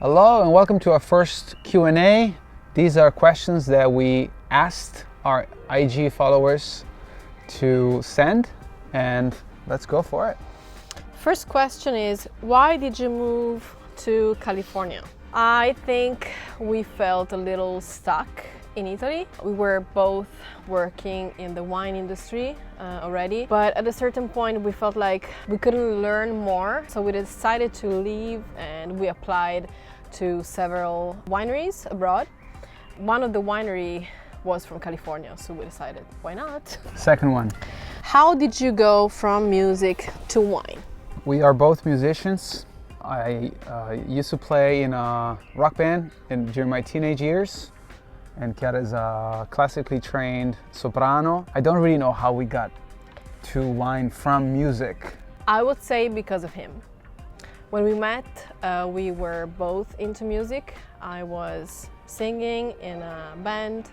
Hello and welcome to our first Q&A. These are questions that we asked our IG followers to send, and let's go for it. First question is, why did you move to California? I think we felt a little stuck in Italy. We were both working in the wine industry already, but at a certain point we felt like we couldn't learn more, so we decided to leave and we applied to several wineries abroad. One of the winery was from California, so we decided, why not? Second one. How did you go from music to wine? We are both musicians. I used to play in a rock band during my teenage years, and Chiara is a classically trained soprano. I don't really know how we got to wine from music. I would say because of him. When we met, we were both into music. I was singing in a band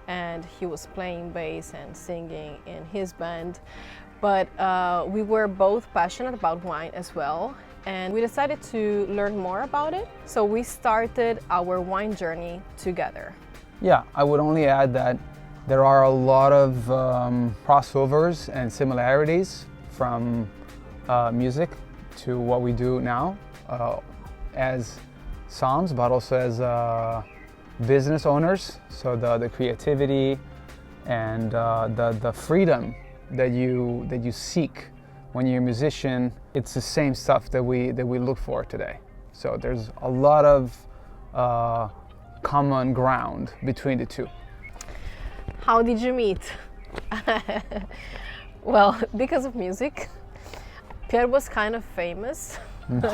and he was playing bass and singing in his band. But we were both passionate about wine as well, and we decided to learn more about it. So we started our wine journey together. Yeah, I would only add that there are a lot of crossovers and similarities from music to what we do now as Soms, but also as business owners. So the creativity and the freedom that you seek when you're a musician, it's the same stuff that we look for today. So there's a lot of common ground between the two. How did you meet? Well, because of music. Pier was kind of famous. No.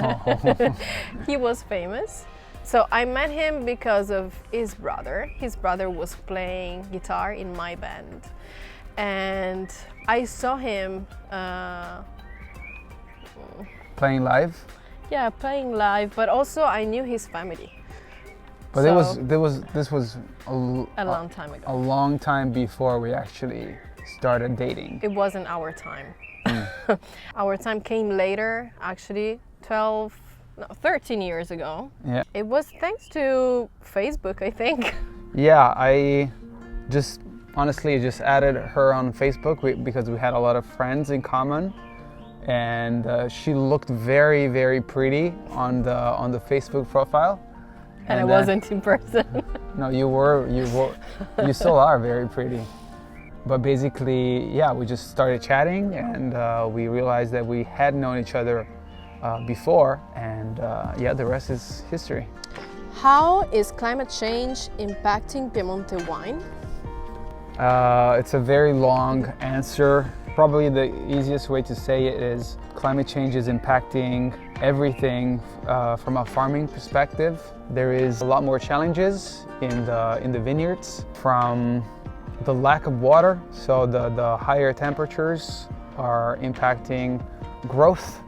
He was famous. So I met him because of his brother. His brother was playing guitar in my band. And I saw him Playing live? Yeah, playing live, but also I knew his family. But so, this was a long time ago. A long time before we actually started dating. It wasn't our time. Our time came later, actually 13 years ago. Yeah. It was thanks to Facebook, I think. Yeah, I honestly just added her on Facebook because we had a lot of friends in common, and she looked very, very pretty on the Facebook profile. And I wasn't in person. No, you still are very pretty. But basically, yeah, we just started chatting, and we realized that we had known each other before, and yeah, the rest is history. How is climate change impacting Piemonte wine? It's a very long answer. Probably the easiest way to say it is climate change is impacting everything from a farming perspective. There is a lot more challenges in the vineyards, from the lack of water, so the higher temperatures are impacting growth,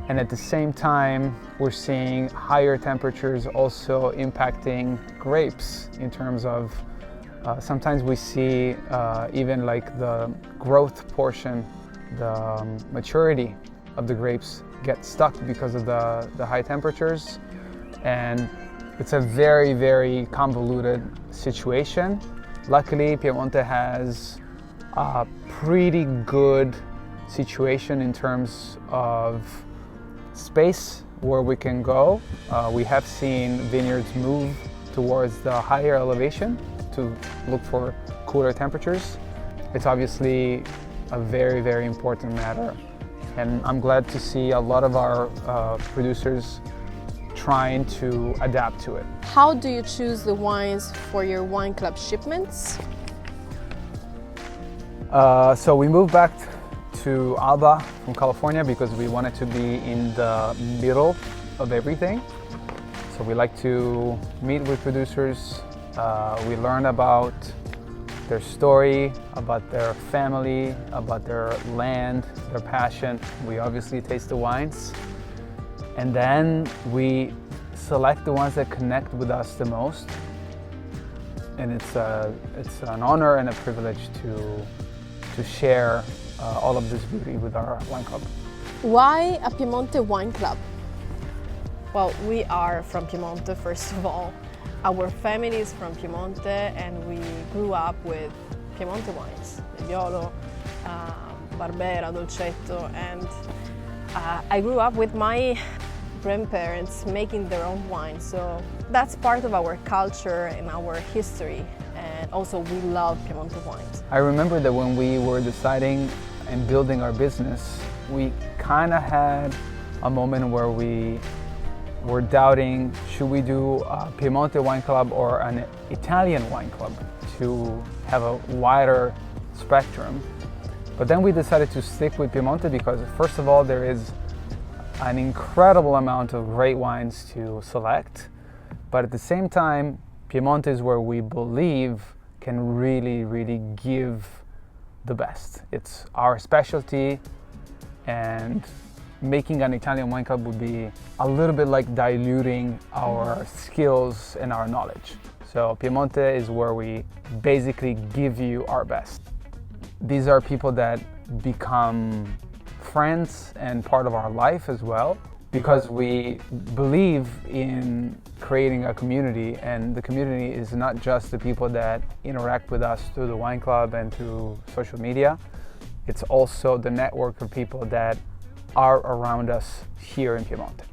and at the same time we're seeing higher temperatures also impacting grapes in terms of sometimes we see even like the growth portion, the maturity of the grapes get stuck because of the high temperatures, and it's a very, very convoluted situation. Luckily, Piemonte has a pretty good situation in terms of space where we can go. We have seen vineyards move towards the higher elevation to look for cooler temperatures. It's obviously a very, very important matter, and I'm glad to see a lot of our producers trying to adapt to it. How do you choose the wines for your wine club shipments? So we moved back to Alba from California because we wanted to be in the middle of everything. So we like to meet with producers. We learn about their story, about their family, about their land, their passion. We obviously taste the wines, and then we select the ones that connect with us the most. And it's an honor and a privilege to share all of this beauty with our wine club. Why a Piemonte wine club? Well, we are from Piemonte, first of all. Our family is from Piemonte, and we grew up with Piemonte wines, Nebbiolo, Barbera, Dolcetto, and I grew up with my grandparents making their own wine, so that's part of our culture and our history, and also we love Piemonte wines. I remember that when we were deciding and building our business, we kind of had a moment where we were doubting, should we do a Piemonte wine club or an Italian wine club to have a wider spectrum. But then we decided to stick with Piemonte because, first of all, there is an incredible amount of great wines to select, but at the same time, Piemonte is where we believe can really give the best. It's our specialty, and making an Italian wine club would be a little bit like diluting our skills and our knowledge. So Piemonte is where we basically give you our best. These are people that become friends and part of our life as well, because we believe in creating a community, and the community is not just the people that interact with us through the wine club and through social media. It's also the network of people that are around us here in Piemonte.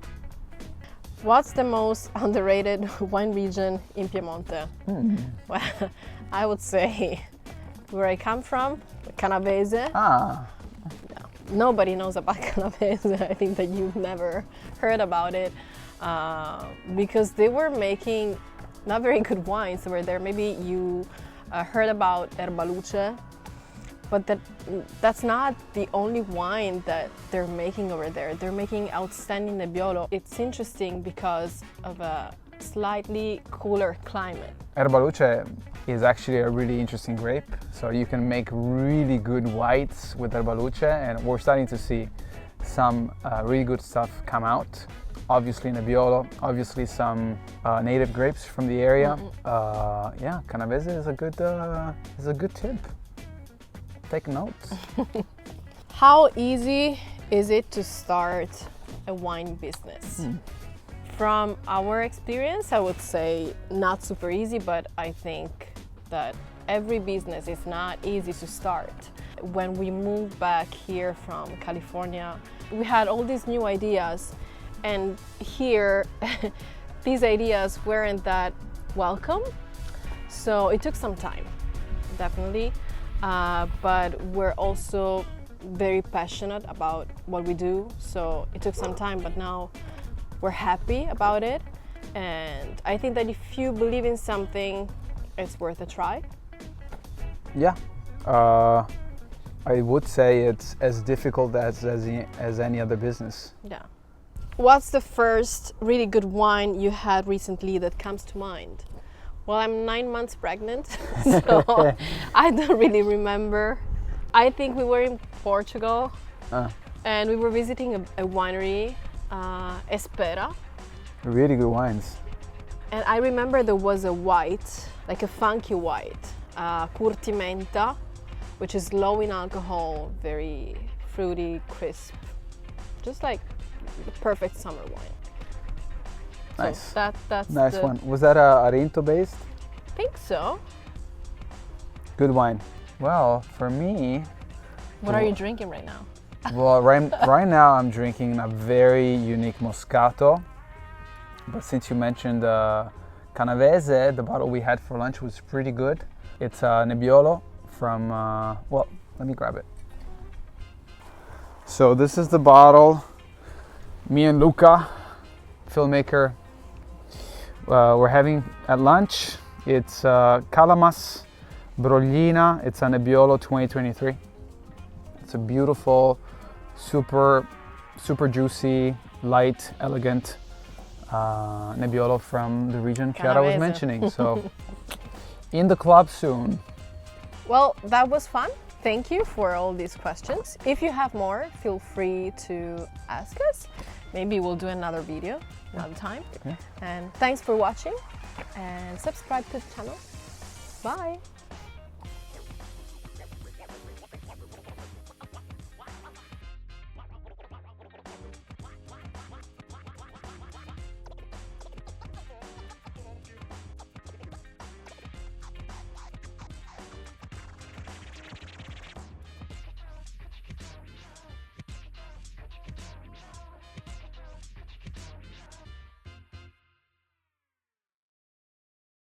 What's the most underrated wine region in Piemonte? Well, I would say where I come from, Canavese. Nobody knows about Canavese. I think that you've never heard about it because they were making not very good wines over there. Maybe you heard about Erbaluce, but that's not the only wine that they're making over there. They're making outstanding Nebbiolo. It's interesting because of a slightly cooler climate. Erbaluce is actually a really interesting grape, so you can make really good whites with Erbaluce, and we're starting to see some really good stuff come out. Obviously Nebbiolo, obviously some native grapes from the area. Yeah, Canavese is a good tip. Take notes. How easy is it to start a wine business? From our experience, I would say not super easy, but I think that every business is not easy to start. When we moved back here from California, we had all these new ideas, and here these ideas weren't that welcome. So it took some time, definitely. But we're also very passionate about what we do, so it took some time, but now we're happy about it, and I think that if you believe in something, it's worth a try. Yeah, I would say it's as difficult as any other business. Yeah. What's the first really good wine you had recently that comes to mind? Well, I'm 9 months pregnant, so I don't really remember. I think we were in Portugal and we were visiting a winery, Espera. Really good wines. And I remember there was a white, like a funky white, Curtimenta, which is low in alcohol, very fruity, crisp, just like the perfect summer wine. Nice. So that's nice one. Was that Arinto based? I think so. Good wine. Well, for me... What are you drinking right now? Well, right now I'm drinking a very unique Moscato. But since you mentioned Canavese, the bottle we had for lunch was pretty good. It's a Nebbiolo from, well, let me grab it. So this is the bottle. Me and Luca, filmmaker, we're having at lunch. It's Calamas Broglina. It's a Nebbiolo 2023. It's a beautiful, super juicy, light, elegant Nebbiolo from the region Chiara was mentioning. So in the club soon. Well, that was fun. Thank you for all these questions. If you have more, feel free to ask us. Maybe we'll do another video another time. Yeah. And thanks for watching, and subscribe to the channel. Bye.